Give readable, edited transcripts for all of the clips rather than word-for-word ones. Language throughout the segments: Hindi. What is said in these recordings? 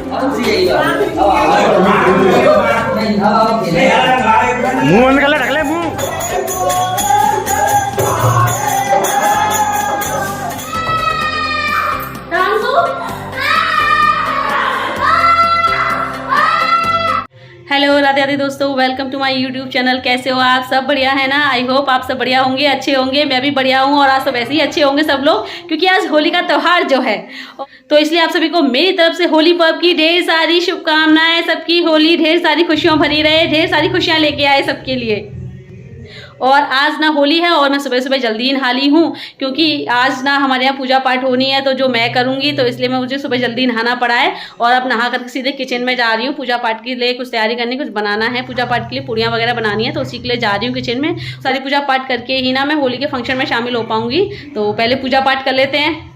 मुंह बंद कर ले, ढक ले मुंह। हेलो राधे राधे दोस्तों, welcome to my YouTube channel. कैसे हो आप? सब बढ़िया है ना? आई होप आप सब बढ़िया होंगे, अच्छे होंगे। मैं भी बढ़िया हूँ और आज सब ऐसे ही अच्छे होंगे सब लोग, क्योंकि आज होली का त्यौहार जो है, तो इसलिए आप सभी को मेरी तरफ से होली पर्व की ढेर सारी शुभकामनाएं। सबकी होली ढेर सारी खुशियों भरी रहे, ढेर सारी खुशियां लेके आए सबके लिए। और आज ना होली है और मैं सुबह सुबह जल्दी नहा ली हूँ, क्योंकि आज ना हमारे यहाँ पूजा पाठ होनी है, तो जो मैं करूँगी तो इसलिए मुझे सुबह जल्दी नहाना पड़ा है। और अब नहा करके सीधे किचन में जा रही हूँ पूजा पाठ के लिए कुछ तैयारी करनी, कुछ बनाना है पूजा पाठ के लिए, पूड़ियाँ वगैरह बनानी है, तो उसी के लिए जा रही हूँ किचन में। सारी पूजा पाठ करके ही ना मैं होली के फंक्शन में शामिल हो पाऊँगी, तो पहले पूजा पाठ कर लेते हैं।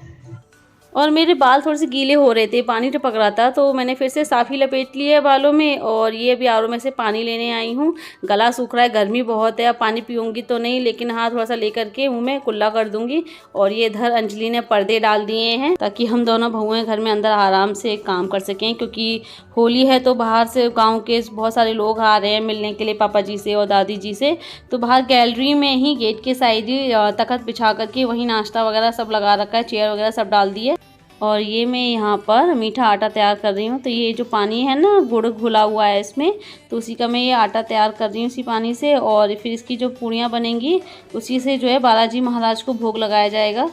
और मेरे बाल थोड़े से गीले हो रहे थे, पानी टपक रहा था, तो मैंने फिर से साफ़ी लपेट लिया है बालों में। और ये अभी आरओ में से पानी लेने आई हूँ। गला सूख रहा है, गर्मी बहुत है, अब पानी पीऊँगी तो नहीं, लेकिन हाँ थोड़ा सा लेकर के मुँह में कुल्ला कर दूँगी। और ये इधर अंजलि ने पर्दे डाल दिए हैं, ताकि हम दोनों बहुएँ घर में अंदर आराम से काम कर सकें, क्योंकि होली है तो बाहर से गाँव के बहुत सारे लोग आ रहे हैं मिलने के लिए पापा जी से और दादी जी से। तो बाहर गैलरी में ही गेट के साइड ही तख्त बिछा करके वहीं नाश्ता वगैरह सब लगा रखा है, चेयर वगैरह सब डाल दी है। और ये मैं यहाँ पर मीठा आटा तैयार कर रही हूँ। तो ये जो पानी है ना, गुड़ घुला हुआ है इसमें, तो उसी का मैं ये आटा तैयार कर रही हूँ इसी पानी से। और फिर इसकी जो पूड़ियाँ बनेंगी उसी से जो है बालाजी महाराज को भोग लगाया जाएगा।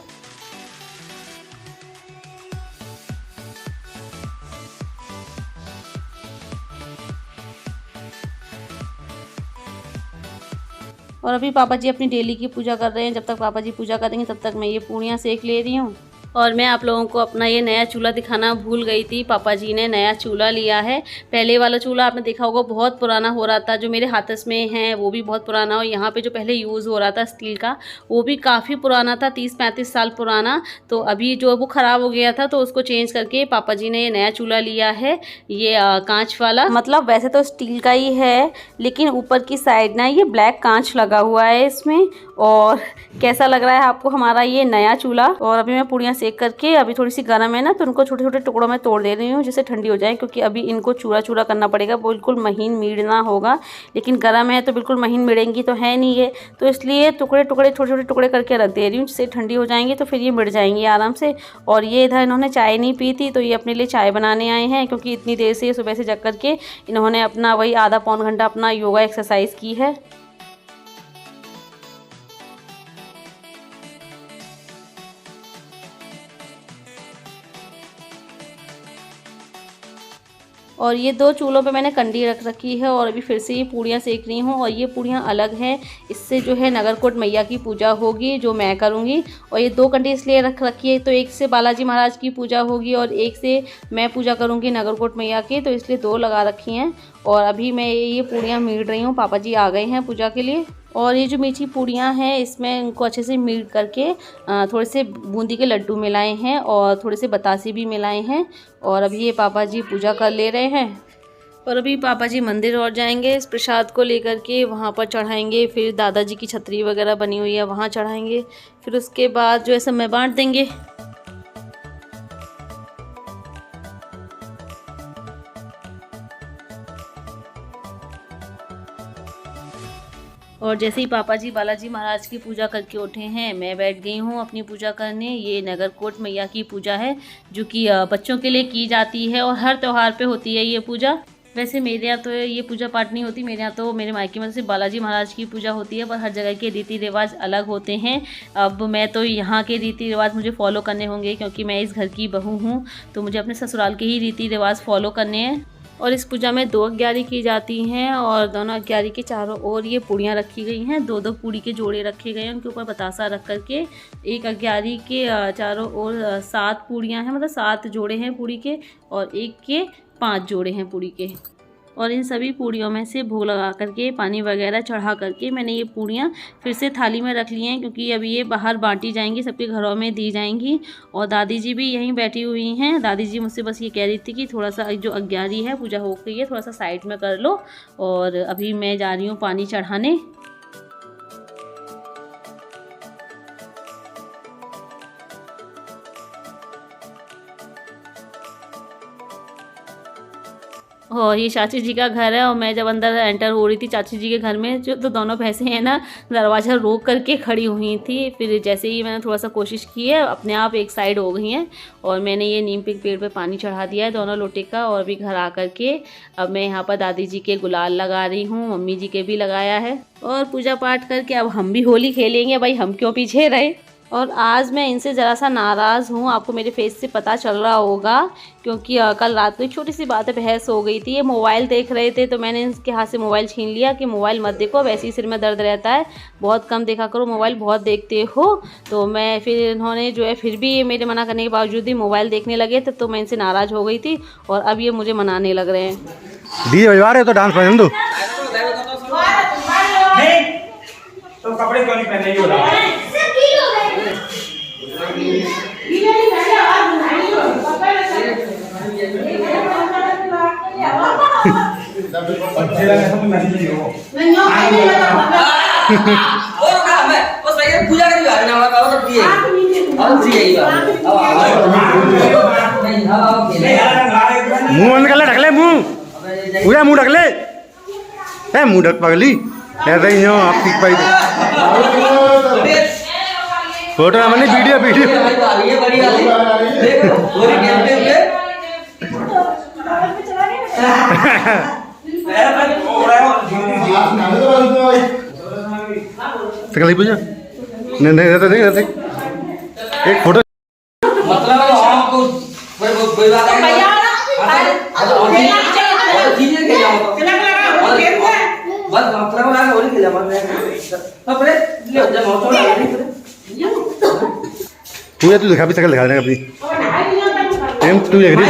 और अभी पापा जी अपनी डेली की पूजा कर रहे हैं। जब तक पापा जी पूजा करेंगे तब तक मैं ये पूड़ियाँ सेक ले रही हूँ। और मैं आप लोगों को अपना ये नया चूल्हा दिखाना भूल गई थी। पापा जी ने नया चूल्हा लिया है। पहले वाला चूल्हा आपने देखा होगा बहुत पुराना हो रहा था, जो मेरे हाथस में है वो भी बहुत पुराना। और यहाँ पे जो पहले यूज़ हो रहा था स्टील का, वो भी काफ़ी पुराना था, 30-35 साल पुराना। तो अभी जो वो ख़राब हो गया था, तो उसको चेंज करके पापा जी ने ये नया चूल्हा लिया है। ये कांच वाला, मतलब वैसे तो स्टील का ही है, लेकिन ऊपर की साइड ना ये ब्लैक कांच लगा हुआ है इसमें। और कैसा लग रहा है आपको हमारा ये नया चूल्हा? और अभी मैं पूड़ियाँ सेक करके, अभी थोड़ी सी गर्म है ना, तो उनको छोटे छोटे टुकड़ों में तोड़ दे रही हूँ, जिससे ठंडी हो जाए, क्योंकि अभी इनको चूरा चूरा करना पड़ेगा, बिल्कुल महीन मीड़ना होगा। लेकिन गर्म है तो बिल्कुल महीन मिड़ेंगी तो है नहीं ये, तो इसलिए टुकड़े टुकड़े छोटे छोटे टुकड़े करके रख दे रही हूँ, जिससे ठंडी हो जाएंगी तो फिर ये मिट जाएंगी आराम से। और ये इधर इन्होंने चाय नहीं पी थी, तो ये अपने लिए चाय बनाने आए हैं, क्योंकि इतनी देर से सुबह से जग करके इन्होंने अपना वही आधा पौन घंटा अपना योगा एक्सरसाइज की है। और ये दो चूल्हों पे मैंने कंडी रख रखी है, और अभी फिर से ये पूड़ियाँ सेक रही हूँ। और ये पूड़ियाँ अलग हैं, इससे जो है नगरकोट मैया की पूजा होगी, जो मैं करूँगी। और ये दो कंडी इसलिए रख रखी है, तो एक से बालाजी महाराज की पूजा होगी और एक से मैं पूजा करूँगी नगरकोट मैया की, तो इसलिए दो लगा रखी हैं। और अभी मैं ये पूड़ियाँ मीड़ रही हूँ, पापा जी आ गए हैं पूजा के लिए। और ये जो मीठी पूड़ियाँ हैं, इसमें इनको अच्छे से मीट करके थोड़े से बूंदी के लड्डू मिलाए हैं और थोड़े से बतासे भी मिलाए हैं। और अभी ये पापा जी पूजा कर ले रहे हैं। और अभी पापा जी मंदिर और जाएंगे, इस प्रसाद को लेकर के वहाँ पर चढ़ाएंगे। फिर दादाजी की छतरी वगैरह बनी हुई है, वहाँ चढ़ाएंगे। फिर उसके बाद जो है सब में बांट देंगे। और जैसे ही पापा जी बालाजी महाराज की पूजा करके उठे हैं, मैं बैठ गई हूँ अपनी पूजा करने। ये नगरकोट मैया की पूजा है, जो कि बच्चों के लिए की जाती है और हर त्यौहार पे होती है ये पूजा। वैसे मेरे यहाँ तो ये पूजा पाठ नहीं होती, मेरे यहाँ तो मेरे मायके में सिर्फ बालाजी महाराज की पूजा होती है, पर हर जगह के रीति रिवाज अलग होते हैं। अब मैं तो यहाँ के रीति रिवाज मुझे फॉलो करने होंगे, क्योंकि मैं इस घर की बहू हूँ, तो मुझे अपने ससुराल के ही रीति रिवाज फॉलो करने हैं। और इस पूजा में 2 अग्यारी की जाती हैं, और दोनों अग्यारी के चारों ओर ये पूड़ियाँ रखी गई हैं। 2-2 पूड़ी के जोड़े रखे गए हैं, उनके ऊपर बतासा रख करके। एक अग्यारी के चारों ओर 7 पूड़ियाँ हैं, मतलब 7 जोड़े हैं पूड़ी के, और एक के 5 जोड़े हैं पूड़ी के। और इन सभी पूड़ियों में से भोग लगा करके, पानी वगैरह चढ़ा करके मैंने ये पूड़ियाँ फिर से थाली में रख ली हैं, क्योंकि अभी ये बाहर बांटी जाएंगी, सबके घरों में दी जाएंगी। और दादी जी भी यहीं बैठी हुई हैं। दादी जी मुझसे बस ये कह रही थी कि थोड़ा सा जो अग्यारी है पूजा हो गई है, थोड़ा सा साइड में कर लो। और अभी मैं जा रही हूँ पानी चढ़ाने। और ये चाची जी का घर है और मैं जब अंदर एंटर हो रही थी चाची जी के घर में जो तो दोनों भैंसें हैं ना दरवाज़ा रोक करके खड़ी हुई थी। फिर जैसे ही मैंने थोड़ा सा कोशिश की है अपने आप एक साइड हो गई हैं और मैंने ये नीम के पेड़ पे पानी चढ़ा दिया है दोनों लोटे का। और भी घर आ करके अब मैं यहाँ पर दादी जी के गुलाल लगा रही हूँ, मम्मी जी के भी लगाया है और पूजा पाठ करके अब हम भी होली खेलेंगे। भाई हम क्यों पीछे रहे। और आज मैं इनसे ज़रा सा नाराज़ हूँ, आपको मेरे फेस से पता चल रहा होगा क्योंकि कल रात को एक छोटी सी बात है बहस हो गई थी। ये मोबाइल देख रहे थे तो मैंने इनके हाथ से मोबाइल छीन लिया कि मोबाइल मत देखो, वैसे ही सिर में दर्द रहता है, बहुत कम देखा करो मोबाइल, बहुत देखते हो। तो मैं फिर इन्होंने जो है फिर भी ये मेरे मना करने के बावजूद ही मोबाइल देखने लगे तो मैं इनसे नाराज़ हो गई थी और अब ये मुझे मनाने लग रहे हैं। दी बजवा रहे तो डांस पसंद दो तो कपड़े क्यों नहीं पहने ये बताओ। पूजा करी मुंह बंद कर ले, ढक ले मुंह, पूरा मुंह ढक ले, मुंह ढक पगली ऐसे ही हो आप ठीक पाई फोटो ना बने वीडियो सकली पूजा नहीं रहते नहीं रहते एक फोटो पूजा तू दिखा भी सकल दिखा देना अपनी तू देख रही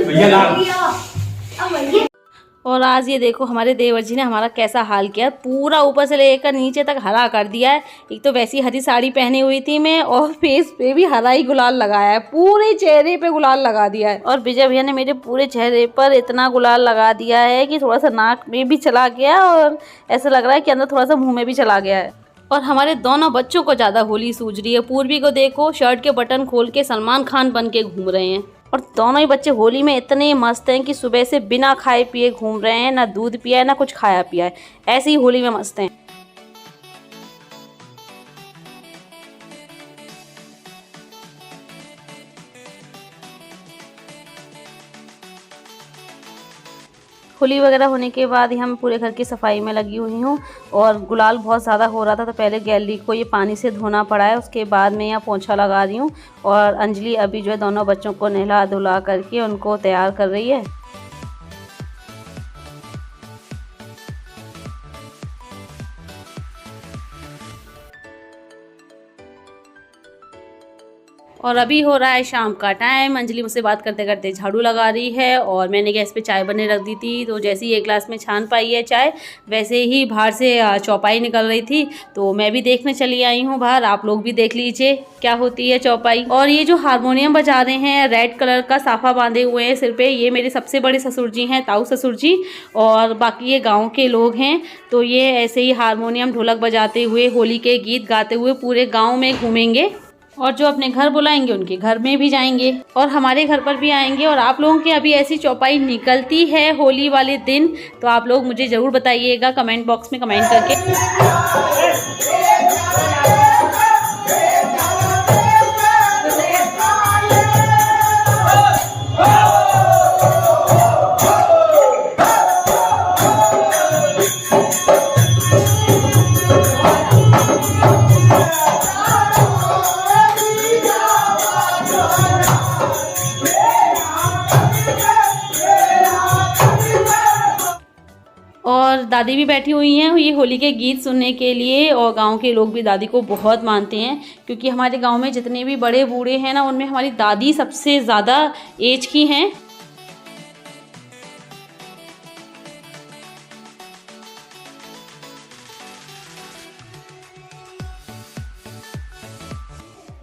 भैया। और आज ये देखो हमारे देवर जी ने हमारा कैसा हाल किया, पूरा ऊपर से लेकर नीचे तक हरा कर दिया है। एक तो वैसी हरी साड़ी पहनी हुई थी मैं और फेस पे भी हरा ही गुलाल लगाया है, पूरे चेहरे पे गुलाल लगा दिया है। और विजय भैया ने मेरे पूरे चेहरे पर इतना गुलाल लगा दिया है कि थोड़ा सा नाक में भी चला गया और ऐसा लग रहा है कि अंदर थोड़ा सा मुँह में भी चला गया है। और हमारे दोनों बच्चों को ज़्यादा होली सूझ रही है। पूर्वी को देखो शर्ट के बटन खोल के सलमान खान बन के घूम रहे हैं और दोनों ही बच्चे होली में इतने मस्त हैं कि सुबह से बिना खाए पिए घूम रहे हैं, ना दूध पिया है ना कुछ खाया पिया है, ऐसे ही होली में मस्त हैं। होली वगैरह होने के बाद ही हम पूरे घर की सफाई में लगी हुई हूँ और गुलाल बहुत ज़्यादा हो रहा था तो पहले गैलरी को ये पानी से धोना पड़ा है, उसके बाद मैं यहाँ पोंछा लगा रही हूँ। और अंजलि अभी जो है दोनों बच्चों को नहला धुला करके उनको तैयार कर रही है। और अभी हो रहा है शाम का टाइम। अंजलि मुझसे बात करते करते झाड़ू लगा रही है और मैंने गैस पे चाय बनने रख दी थी। तो जैसे ही एक गिलास में छान पाई है चाय, वैसे ही बाहर से चौपाई निकल रही थी तो मैं भी देखने चली आई हूँ बाहर। आप लोग भी देख लीजिए क्या होती है चौपाई। और ये जो हारमोनियम बजा रहे हैं, रेड कलर का साफा बांधे हुए हैं सिर पे, ये मेरे सबसे बड़े ससुर जी हैं, ताऊ ससुर जी। और बाकी ये गाँव के लोग हैं। तो ये ऐसे ही हारमोनियम ढोलक बजाते हुए होली के गीत गाते हुए पूरे गाँव में घूमेंगे और जो अपने घर बुलाएंगे उनके घर में भी जाएंगे और हमारे घर पर भी आएंगे। और आप लोगों की अभी ऐसी चौपाई निकलती है होली वाले दिन तो आप लोग मुझे ज़रूर बताइएगा कमेंट बॉक्स में कमेंट करके। और दादी भी बैठी हुई हैं ये होली के गीत सुनने के लिए। और गांव के लोग भी दादी को बहुत मानते हैं क्योंकि हमारे गांव में जितने भी बड़े बूढ़े हैं ना, उनमें हमारी दादी सबसे ज़्यादा एज की हैं।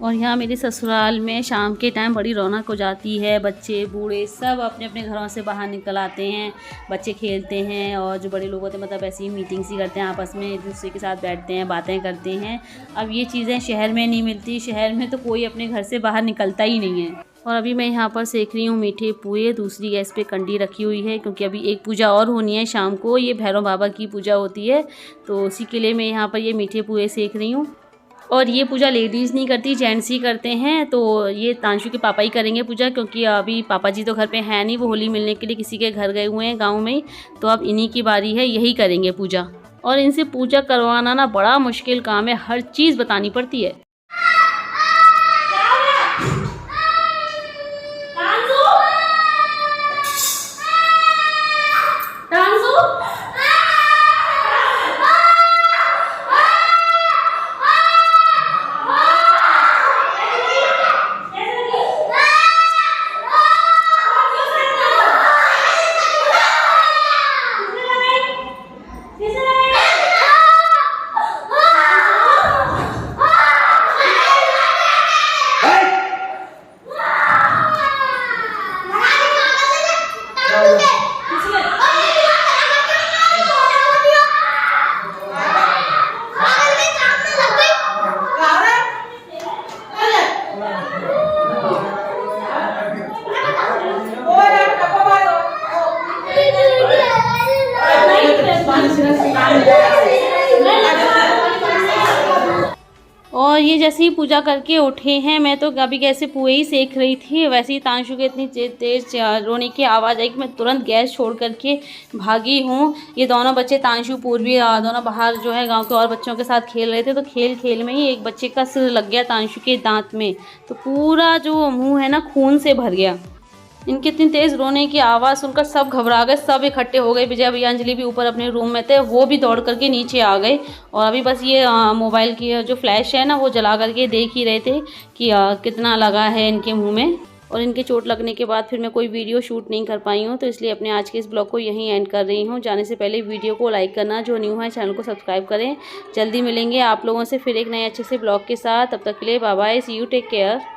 और यहाँ मेरे ससुराल में शाम के टाइम बड़ी रौनक हो जाती है। बच्चे बूढ़े सब अपने अपने घरों से बाहर निकल आते हैं, बच्चे खेलते हैं और जो बड़े लोग होते हैं मतलब ऐसी मीटिंग्स ही करते हैं आपस में, एक दूसरे के साथ बैठते हैं, बातें करते हैं। अब ये चीज़ें शहर में नहीं मिलती, शहर में तो कोई अपने घर से बाहर निकलता ही नहीं है। और अभी मैं यहाँ पर सेक रही हूँ मीठे पुए। दूसरी गैस पे कंडी रखी हुई है क्योंकि अभी एक पूजा और होनी है शाम को, ये भैरव बाबा की पूजा होती है, तो उसी के लिए मैं यहाँ पर ये मीठे पुए सेक रही हूँ। और ये पूजा लेडीज़ नहीं करती, जेंट्स ही करते हैं। तो ये तांशु के पापा ही करेंगे पूजा, क्योंकि अभी पापा जी तो घर पे हैं नहीं, वो होली मिलने के लिए किसी के घर गए हुए हैं गांव में, तो अब इन्हीं की बारी है, यही करेंगे पूजा। और इनसे पूजा करवाना ना बड़ा मुश्किल काम है, हर चीज़ बतानी पड़ती है। और ये जैसे ही पूजा करके उठे हैं, मैं तो अभी कैसे पुए ही सेक रही थी, वैसे ही तांशु के इतनी तेज़ रोने की आवाज़ आई कि मैं तुरंत गैस छोड़ करके भागी हूँ। ये दोनों बच्चे तांशु पूर्वी दोनों बाहर जो है गांव के और बच्चों के साथ खेल रहे थे, तो खेल खेल में ही एक बच्चे का सिर लग गया तांशु के दांत में, तो पूरा जो मुँह है ना खून से भर गया। इनकी इतनी तेज़ रोने की आवाज़ सुनकर सब घबरा गए, सब इकट्ठे हो गए। विजय भैया अंजलि भी ऊपर अपने रूम में थे, वो भी दौड़ करके नीचे आ गए। और अभी बस ये मोबाइल की जो फ्लैश है ना, वो जला करके देख ही रहे थे कि कितना लगा है इनके मुंह में। और इनके चोट लगने के बाद फिर मैं कोई वीडियो शूट नहीं कर पाई हूँ, तो इसलिए अपने आज के इस ब्लॉग को यहीं एंड कर रही हूँ। जाने से पहले वीडियो को लाइक करना, जो न्यू है चैनल को सब्सक्राइब करें। जल्दी मिलेंगे आप लोगों से फिर एक नए अच्छे से ब्लॉग के साथ, तब तक के लिए bye bye, see you, take care.